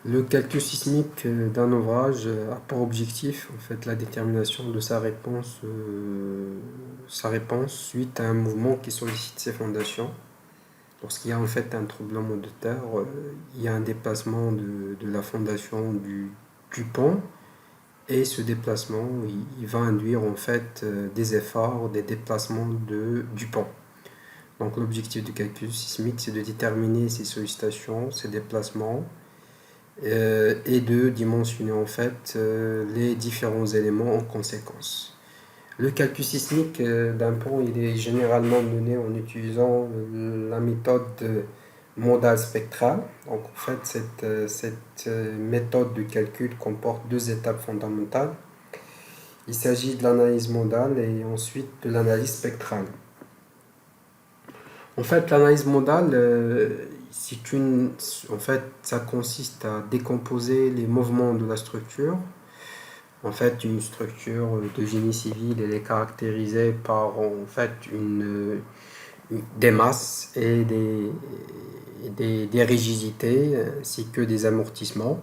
Le calcul sismique d'un ouvrage a pour objectif en fait la détermination de sa réponse suite à un mouvement qui sollicite ses fondations. Lorsqu'il y a en fait un tremblement de terre, il y a un déplacement de la fondation du pont et ce déplacement il va induire en fait des efforts, des déplacements du pont. Donc l'objectif du calcul sismique c'est de déterminer ces sollicitations, ces déplacements et de dimensionner en fait les différents éléments en conséquence. Le calcul sismique d'un pont il est généralement mené en utilisant la méthode modale spectrale. Donc en fait cette méthode de calcul comporte deux étapes fondamentales. Il s'agit de l'analyse modale et ensuite de l'analyse spectrale. En fait, l'analyse modale, en fait, ça consiste à décomposer les mouvements de la structure. En fait, une structure de génie civil, elle est caractérisée par en fait des masses et des rigidités ainsi que des amortissements.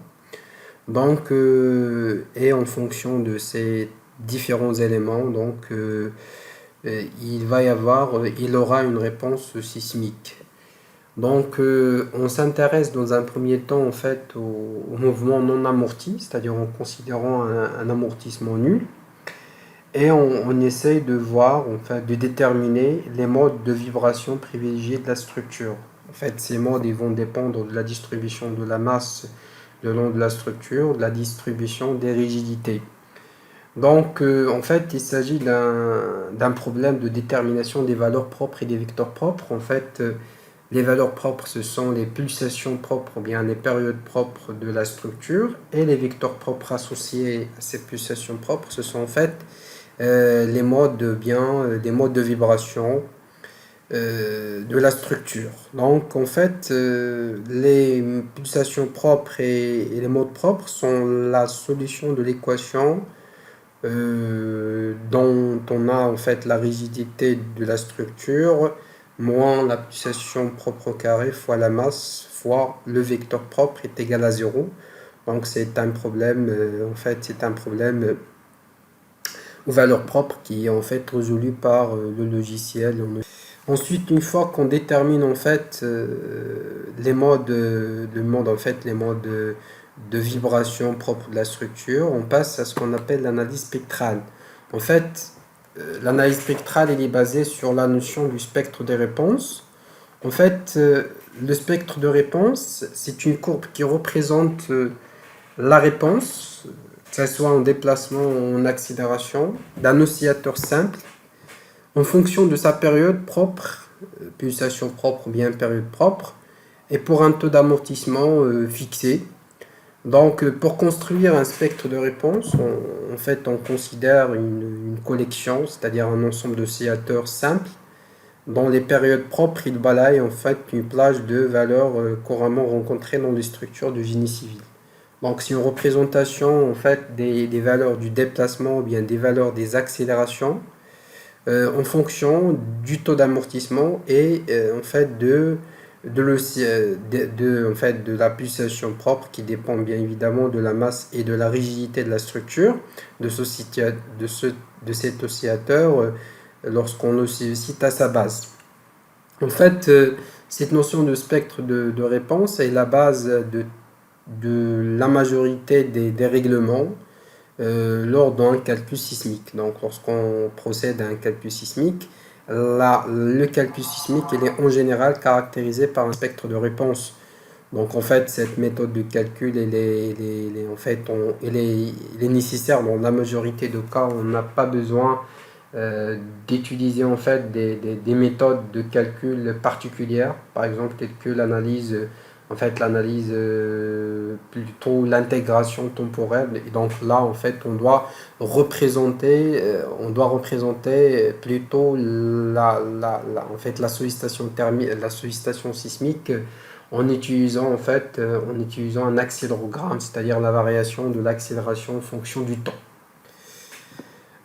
Donc, et en fonction de ces différents éléments, il aura une réponse sismique. Donc, on s'intéresse dans un premier temps en fait au mouvement non amorti, c'est-à-dire en considérant un amortissement nul, et on essaye de voir, en fait, de déterminer les modes de vibration privilégiés de la structure. En fait, ces modes ils vont dépendre de la distribution de la masse le long de la structure, de la distribution des rigidités. Donc, en fait, il s'agit d'un problème de détermination des valeurs propres et des vecteurs propres. En fait, les valeurs propres, ce sont les pulsations propres ou bien les périodes propres de la structure. Et les vecteurs propres associés à ces pulsations propres, ce sont en fait les modes, des modes de vibration de la structure. Donc, en fait, les pulsations propres et les modes propres sont la solution de l'équation dont on a en fait la rigidité de la structure moins la pulsation propre au carré fois la masse fois le vecteur propre est égal à 0. Donc c'est un problème, c'est un problème aux valeurs propres qui est en fait résolu par le logiciel. Ensuite, une fois qu'on détermine en fait les modes de vibration propre de la structure, on passe à ce qu'on appelle l'analyse spectrale. En fait, l'analyse spectrale elle est basée sur la notion du spectre des réponses. En fait, le spectre de réponse, c'est une courbe qui représente la réponse, que ce soit en déplacement ou en accélération, d'un oscillateur simple en fonction de sa période propre, pulsation propre ou bien période propre, et pour un taux d'amortissement fixé. Donc, pour construire un spectre de réponse, on considère une collection, c'est-à-dire un ensemble d'oscillateurs simples, dont les périodes propres, il balaye en fait une plage de valeurs couramment rencontrées dans les structures de génie civil. Donc, c'est une représentation en fait des valeurs du déplacement ou bien des valeurs des accélérations en fonction du taux d'amortissement et de la pulsation propre qui dépend bien évidemment de la masse et de la rigidité de la structure de cet oscillateur lorsqu'on le cite à sa base. En fait, cette notion de spectre de réponse est la base de la majorité des règlements lors d'un calcul sismique. Donc, lorsqu'on procède à un calcul sismique, le calcul sismique il est en général caractérisé par un spectre de réponse. Donc, en fait, cette méthode de calcul, elle est nécessaire dans la majorité de cas. On n'a pas besoin d'utiliser en fait des méthodes de calcul particulières, par exemple, telles que l'analyse plutôt l'intégration temporelle. Et donc là en fait on doit représenter plutôt la sollicitation thermique, la sollicitation sismique en utilisant un accélérogramme, c'est-à-dire la variation de l'accélération en fonction du temps.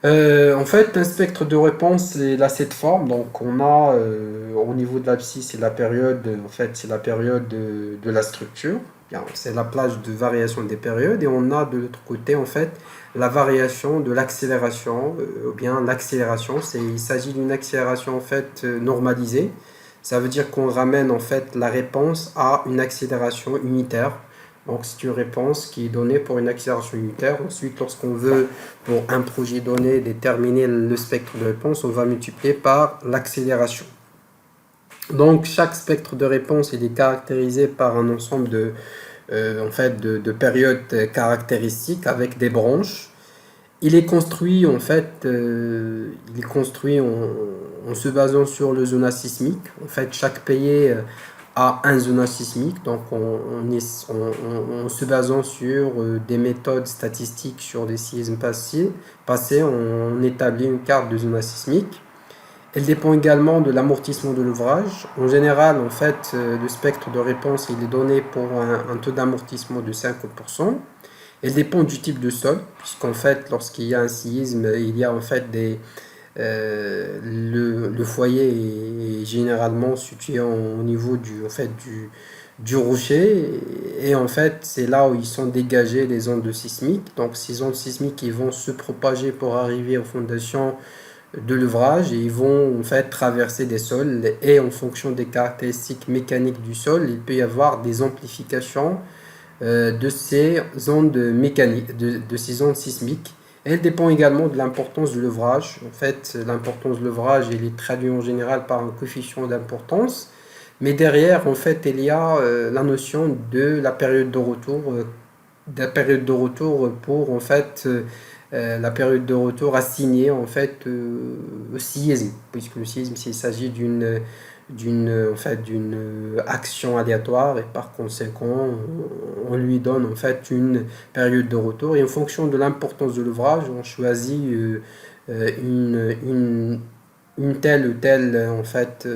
En fait, un spectre de réponse, il a cette forme. Donc, on au niveau de l'abscisse, c'est la période, en fait, c'est la période de la structure. Bien, c'est la plage de variation des périodes. Et on a de l'autre côté, en fait, la variation de l'accélération, ou bien l'accélération. Il s'agit d'une accélération, en fait, normalisée. Ça veut dire qu'on ramène, en fait, la réponse à une accélération unitaire. Donc, c'est une réponse qui est donnée pour une accélération unitaire. Ensuite, lorsqu'on veut, pour un projet donné, déterminer le spectre de réponse, on va multiplier par l'accélération. Donc, chaque spectre de réponse il est caractérisé par un ensemble en fait, de périodes caractéristiques avec des branches. Il est construit, en fait, il est construit en se basant sur le zona sismique. En fait, chaque pays a un zona sismique. Donc, en se basant sur des méthodes statistiques sur des séismes passés, on établit une carte de zona sismique. Elle dépend également de l'amortissement de l'ouvrage. En général, en fait, le spectre de réponse il est donné pour un taux d'amortissement de 50%. Elle dépend du type de sol, puisqu'en fait, lorsqu'il y a un séisme, il y a en fait le foyer est généralement situé au niveau du rocher, et en fait, c'est là où ils sont dégagées les ondes sismiques. Donc, ces ondes sismiques ils vont se propager pour arriver aux fondations de l'ouvrage et ils vont en fait traverser des sols et en fonction des caractéristiques mécaniques du sol, il peut y avoir des amplifications de ces ondes mécaniques, de ces ondes sismiques. Elle dépend également de l'importance de l'ouvrage. En fait, l'importance de l'ouvrage, il est traduit en général par un coefficient d'importance. Mais derrière, en fait, il y a la notion de la période de retour pour en fait la période de retour assignée en fait au séisme, puisque le séisme, il s'agit d'une action aléatoire et par conséquent on lui donne en fait une période de retour et en fonction de l'importance de l'ouvrage on choisit une telle ou telle en fait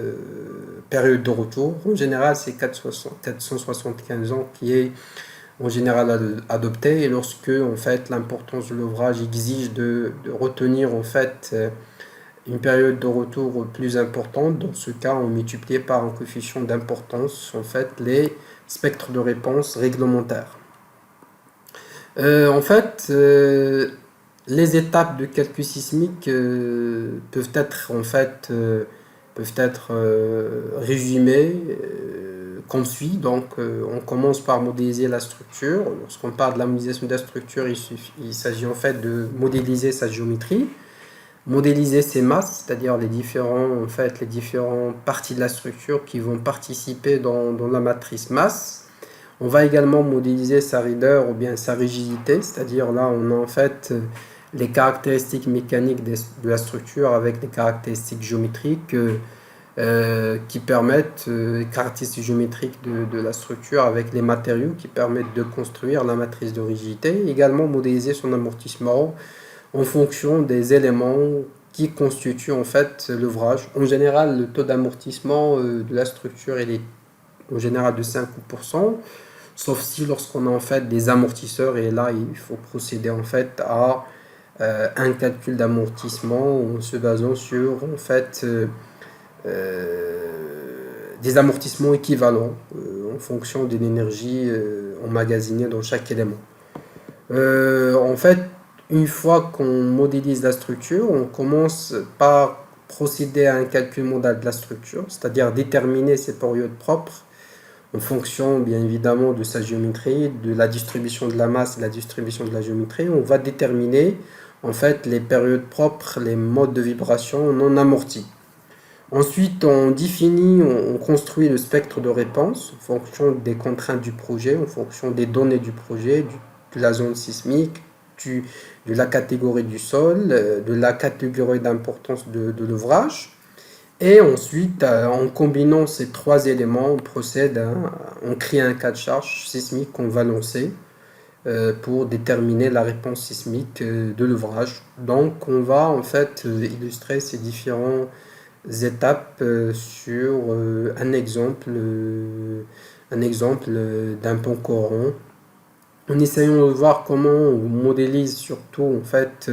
période de retour. En général c'est 475 ans qui est en général adopté et lorsque en fait l'importance de l'ouvrage exige de retenir en fait une période de retour plus importante. Dans ce cas, on multiplie par un coefficient d'importance en fait les spectres de réponse réglementaires. En fait, les étapes de calcul sismique peuvent être en fait résumées comme suit. Donc, on commence par modéliser la structure. Lorsqu'on parle de la modélisation de la structure, il s'agit en fait de modéliser sa géométrie. Modéliser ses masses, c'est-à-dire les différentes parties de la structure qui vont participer dans la matrice masse. On va également modéliser sa raideur ou bien sa rigidité, c'est-à-dire là on a en fait les caractéristiques mécaniques de la structure avec les caractéristiques géométriques qui permettent, les caractéristiques géométriques de la structure avec les matériaux qui permettent de construire la matrice de rigidité. Également modéliser son amortissement en fonction des éléments qui constituent en fait l'ouvrage. En général, le taux d'amortissement de la structure il est en général de 5%, sauf si lorsqu'on a en fait des amortisseurs et là il faut procéder en fait à un calcul d'amortissement en se basant sur en fait des amortissements équivalents en fonction de l'énergie emmagasinée dans chaque élément. En fait, une fois qu'on modélise la structure, on commence par procéder à un calcul modal de la structure, c'est-à-dire déterminer ses périodes propres en fonction bien évidemment de sa géométrie, de la distribution de la masse et de la distribution de la géométrie. On va déterminer en fait les périodes propres, les modes de vibration non amortis. Ensuite, on définit, on construit le spectre de réponse en fonction des contraintes du projet, en fonction des données du projet, de la zone sismique, de la catégorie du sol, de la catégorie d'importance de l'ouvrage. Et ensuite, en combinant ces trois éléments, on crée un cas de charge sismique qu'on va lancer pour déterminer la réponse sismique de l'ouvrage. Donc, on va en fait illustrer ces différentes étapes sur un exemple d'un pont courant en essayant de voir comment on modélise surtout en fait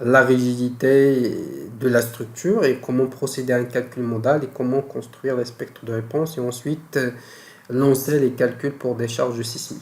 la rigidité de la structure et comment procéder à un calcul modal et comment construire les spectres de réponse et ensuite lancer les calculs pour des charges sismiques.